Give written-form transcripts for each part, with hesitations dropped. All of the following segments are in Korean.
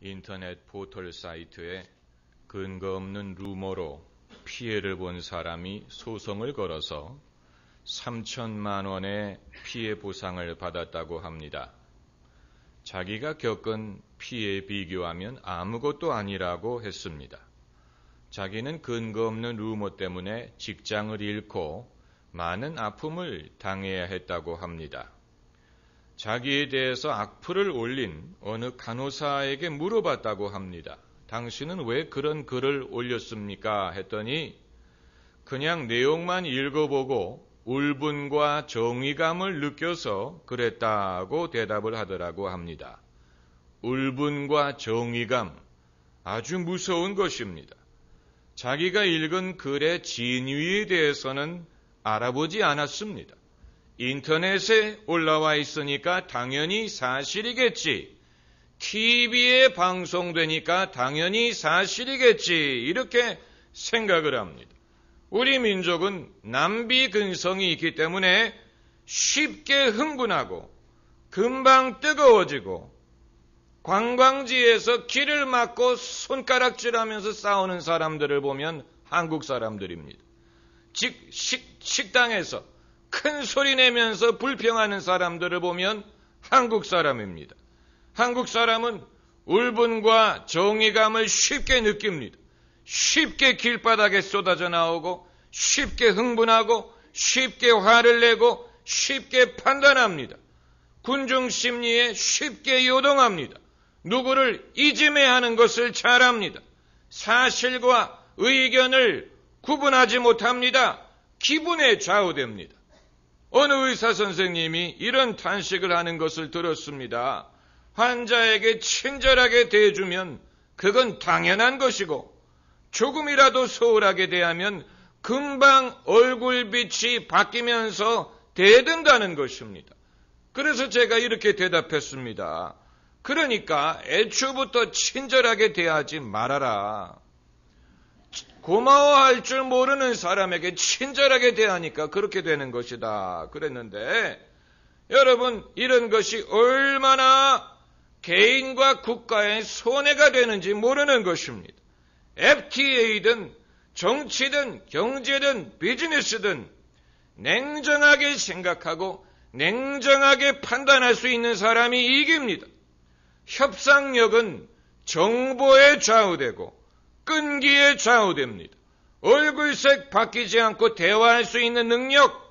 인터넷 포털 사이트에 근거 없는 루머로 피해를 본 사람이 소송을 걸어서 3천만 원의 피해 보상을 받았다고 합니다. 자기가 겪은 피해에 비교하면 아무것도 아니라고 했습니다. 자기는 근거 없는 루머 때문에 직장을 잃고 많은 아픔을 당해야 했다고 합니다. 자기에 대해서 악플을 올린 어느 간호사에게 물어봤다고 합니다. 당신은 왜 그런 글을 올렸습니까? 했더니 그냥 내용만 읽어보고 울분과 정의감을 느껴서 그랬다고 대답을 하더라고 합니다. 울분과 정의감, 아주 무서운 것입니다. 자기가 읽은 글의 진위에 대해서는 알아보지 않았습니다. 인터넷에 올라와 있으니까 당연히 사실이겠지. TV에 방송되니까 당연히 사실이겠지. 이렇게 생각을 합니다. 우리 민족은 남비 근성이 있기 때문에 쉽게 흥분하고 금방 뜨거워지고 관광지에서 길을 막고 손가락질하면서 싸우는 사람들을 보면 한국 사람들입니다. 즉 식당에서 큰 소리 내면서 불평하는 사람들을 보면 한국 사람입니다. 한국 사람은 울분과 정의감을 쉽게 느낍니다. 쉽게 길바닥에 쏟아져 나오고 쉽게 흥분하고 쉽게 화를 내고 쉽게 판단합니다. 군중 심리에 쉽게 요동합니다. 누구를 이지매하는 것을 잘합니다. 사실과 의견을 구분하지 못합니다. 기분에 좌우됩니다. 어느 의사 선생님이 이런 탄식을 하는 것을 들었습니다. 환자에게 친절하게 대해주면 그건 당연한 것이고 조금이라도 소홀하게 대하면 금방 얼굴빛이 바뀌면서 대든다는 것입니다. 그래서 제가 이렇게 대답했습니다. 그러니까 애초부터 친절하게 대하지 말아라. 고마워할 줄 모르는 사람에게 친절하게 대하니까 그렇게 되는 것이다. 그랬는데 여러분, 이런 것이 얼마나 개인과 국가의 손해가 되는지 모르는 것입니다. FTA든 정치든 경제든 비즈니스든 냉정하게 생각하고 냉정하게 판단할 수 있는 사람이 이깁니다. 협상력은 정보에 좌우되고 끈기에 좌우됩니다. 얼굴색 바뀌지 않고 대화할 수 있는 능력,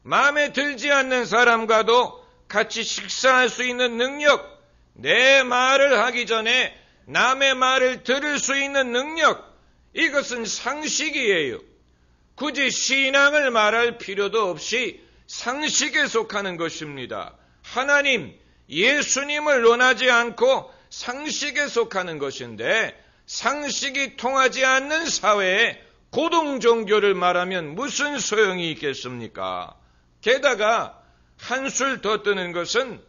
마음에 들지 않는 사람과도 같이 식사할 수 있는 능력, 내 말을 하기 전에 남의 말을 들을 수 있는 능력, 이것은 상식이에요. 굳이 신앙을 말할 필요도 없이 상식에 속하는 것입니다. 하나님, 예수님을 논하지 않고 상식에 속하는 것인데 상식이 통하지 않는 사회에 고등종교를 말하면 무슨 소용이 있겠습니까? 게다가 한술 더 뜨는 것은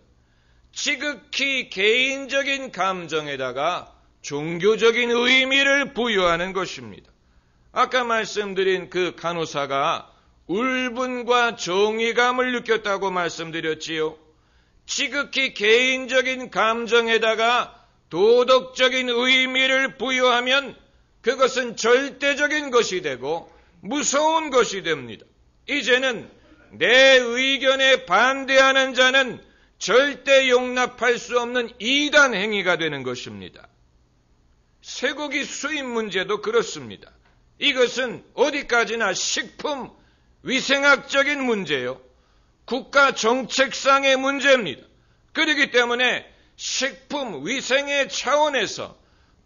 지극히 개인적인 감정에다가 종교적인 의미를 부여하는 것입니다. 아까 말씀드린 그 간호사가 울분과 정의감을 느꼈다고 말씀드렸지요. 지극히 개인적인 감정에다가 도덕적인 의미를 부여하면 그것은 절대적인 것이 되고 무서운 것이 됩니다. 이제는 내 의견에 반대하는 자는 절대 용납할 수 없는 이단 행위가 되는 것입니다. 쇠고기 수입 문제도 그렇습니다. 이것은 어디까지나 식품 위생학적인 문제요. 국가 정책상의 문제입니다. 그렇기 때문에 식품 위생의 차원에서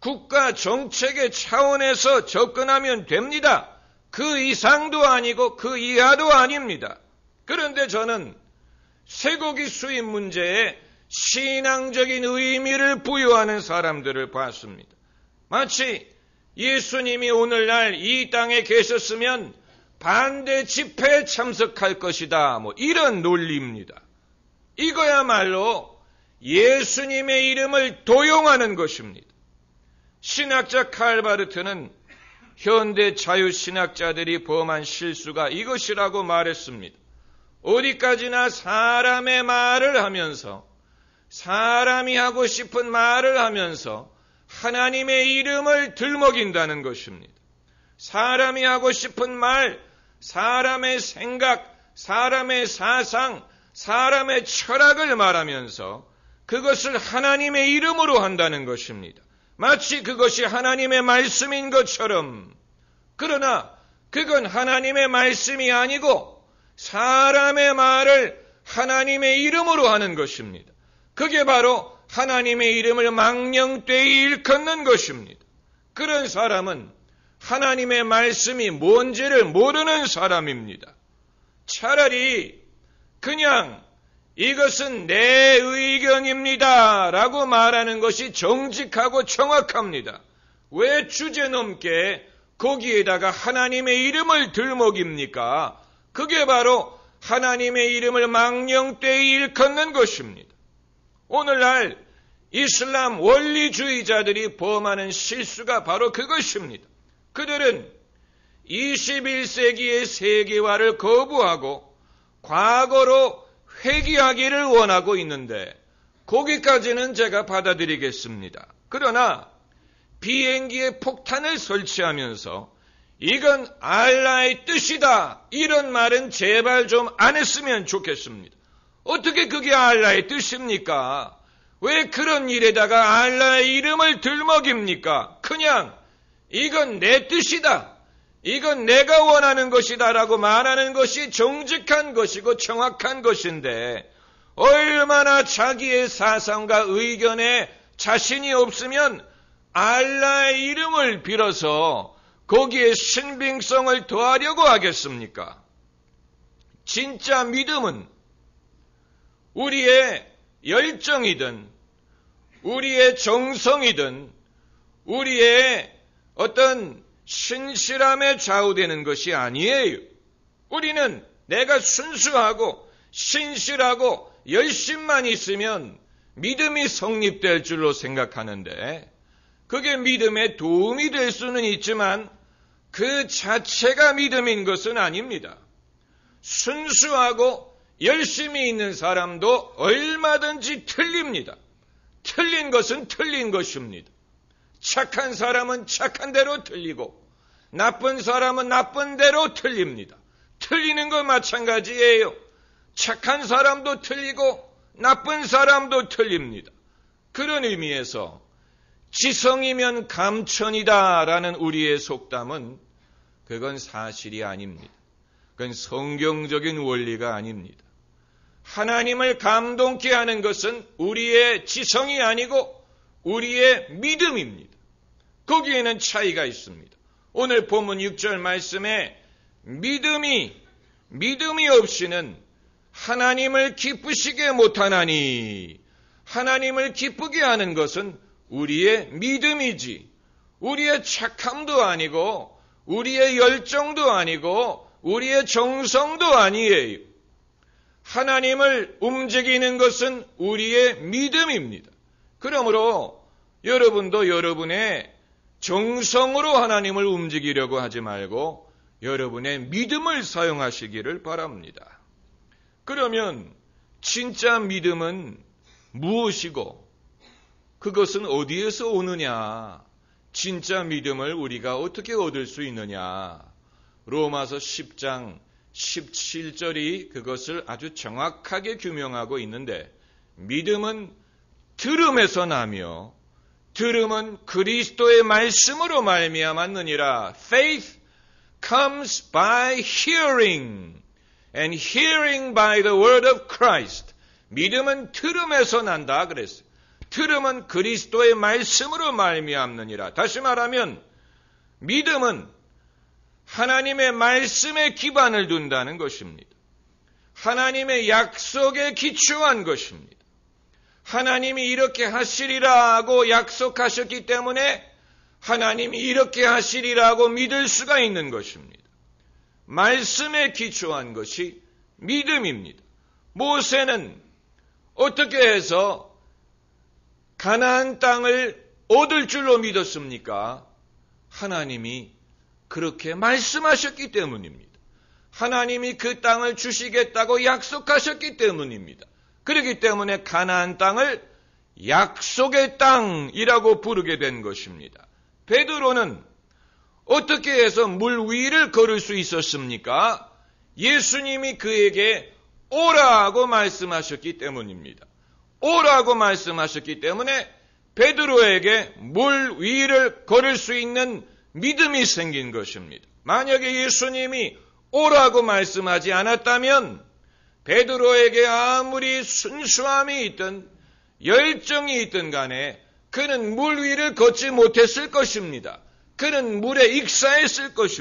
국가 정책의 차원에서 접근하면 됩니다. 그 이상도 아니고 그 이하도 아닙니다. 그런데 저는 쇠고기 수입 문제에 신앙적인 의미를 부여하는 사람들을 봤습니다. 마치 예수님이 오늘날 이 땅에 계셨으면 반대 집회에 참석할 것이다. 이런 논리입니다. 이거야말로 예수님의 이름을 도용하는 것입니다. 신학자 칼바르트는 현대 자유신학자들이 범한 실수가 이것이라고 말했습니다. 어디까지나 사람의 말을 하면서 사람이 하고 싶은 말을 하면서 하나님의 이름을 들먹인다는 것입니다. 사람이 하고 싶은 말, 사람의 생각, 사람의 사상, 사람의 철학을 말하면서 그것을 하나님의 이름으로 한다는 것입니다. 마치 그것이 하나님의 말씀인 것처럼. 그러나 그건 하나님의 말씀이 아니고 사람의 말을 하나님의 이름으로 하는 것입니다. 그게 바로 하나님의 이름을 망령되이 일컫는 것입니다. 그런 사람은 하나님의 말씀이 뭔지를 모르는 사람입니다. 차라리 그냥 이것은 내 의견입니다 라고 말하는 것이 정직하고 정확합니다. 왜 주제넘게 거기에다가 하나님의 이름을 들먹입니까? 그게 바로 하나님의 이름을 망령되이 일컫는 것입니다. 오늘날 이슬람 원리주의자들이 범하는 실수가 바로 그것입니다. 그들은 21세기의 세계화를 거부하고 과거로 회귀하기를 원하고 있는데 거기까지는 제가 받아들이겠습니다. 그러나 비행기에 폭탄을 설치하면서 이건 알라의 뜻이다 이런 말은 제발 좀 안 했으면 좋겠습니다. 어떻게 그게 알라의 뜻입니까? 왜 그런 일에다가 알라의 이름을 들먹입니까? 그냥 이건 내 뜻이다. 이건 내가 원하는 것이다 라고 말하는 것이 정직한 것이고 정확한 것인데 얼마나 자기의 사상과 의견에 자신이 없으면 알라의 이름을 빌어서 거기에 신빙성을 더하려고 하겠습니까? 진짜 믿음은 우리의 열정이든 우리의 정성이든 우리의 어떤 신실함에 좌우되는 것이 아니에요. 우리는 내가 순수하고 신실하고 열심만 있으면 믿음이 성립될 줄로 생각하는데 그게 믿음에 도움이 될 수는 있지만 그 자체가 믿음인 것은 아닙니다. 순수하고 열심히 있는 사람도 얼마든지 틀립니다. 틀린 것은 틀린 것입니다. 착한 사람은 착한 대로 틀리고 나쁜 사람은 나쁜 대로 틀립니다. 틀리는 건 마찬가지예요. 착한 사람도 틀리고 나쁜 사람도 틀립니다. 그런 의미에서 지성이면 감천이다라는 우리의 속담은 그건 사실이 아닙니다. 그건 성경적인 원리가 아닙니다. 하나님을 감동케 하는 것은 우리의 지성이 아니고 우리의 믿음입니다. 거기에는 차이가 있습니다. 오늘 본문 6절 말씀에 믿음이 없이는 하나님을 기쁘시게 못하나니 하나님을 기쁘게 하는 것은 우리의 믿음이지 우리의 착함도 아니고 우리의 열정도 아니고 우리의 정성도 아니에요. 하나님을 움직이는 것은 우리의 믿음입니다. 그러므로 여러분도 여러분의 정성으로 하나님을 움직이려고 하지 말고 여러분의 믿음을 사용하시기를 바랍니다. 그러면 진짜 믿음은 무엇이고 그것은 어디에서 오느냐? 진짜 믿음을 우리가 어떻게 얻을 수 있느냐? 로마서 10장 17절이 그것을 아주 정확하게 규명하고 있는데 믿음은 들음에서 나며 들음은 그리스도의 말씀으로 말미암았느니라. Faith comes by hearing and hearing by the word of Christ. 믿음은 들음에서 난다 그랬어요. 들음은 그리스도의 말씀으로 말미암느니라. 다시 말하면 믿음은 하나님의 말씀에 기반을 둔다는 것입니다. 하나님의 약속에 기초한 것입니다. 하나님이 이렇게 하시리라고 약속하셨기 때문에 하나님이 이렇게 하시리라고 믿을 수가 있는 것입니다. 말씀에 기초한 것이 믿음입니다. 모세는 어떻게 해서 가나안 땅을 얻을 줄로 믿었습니까? 하나님이 그렇게 말씀하셨기 때문입니다. 하나님이 그 땅을 주시겠다고 약속하셨기 때문입니다. 그렇기 때문에 가나안 땅을 약속의 땅이라고 부르게 된 것입니다. 베드로는 어떻게 해서 물 위를 걸을 수 있었습니까? 예수님이 그에게 오라고 말씀하셨기 때문입니다. 오라고 말씀하셨기 때문에 베드로에게 물 위를 걸을 수 있는 믿음이 생긴 것입니다. 만약에 예수님이 오라고 말씀하지 않았다면 베드로에게 아무리 순수함이 있든 열정이 있든 간에 그는 물 위를 걷지 못했을 것입니다. 그는 물에 익사했을 것입니다.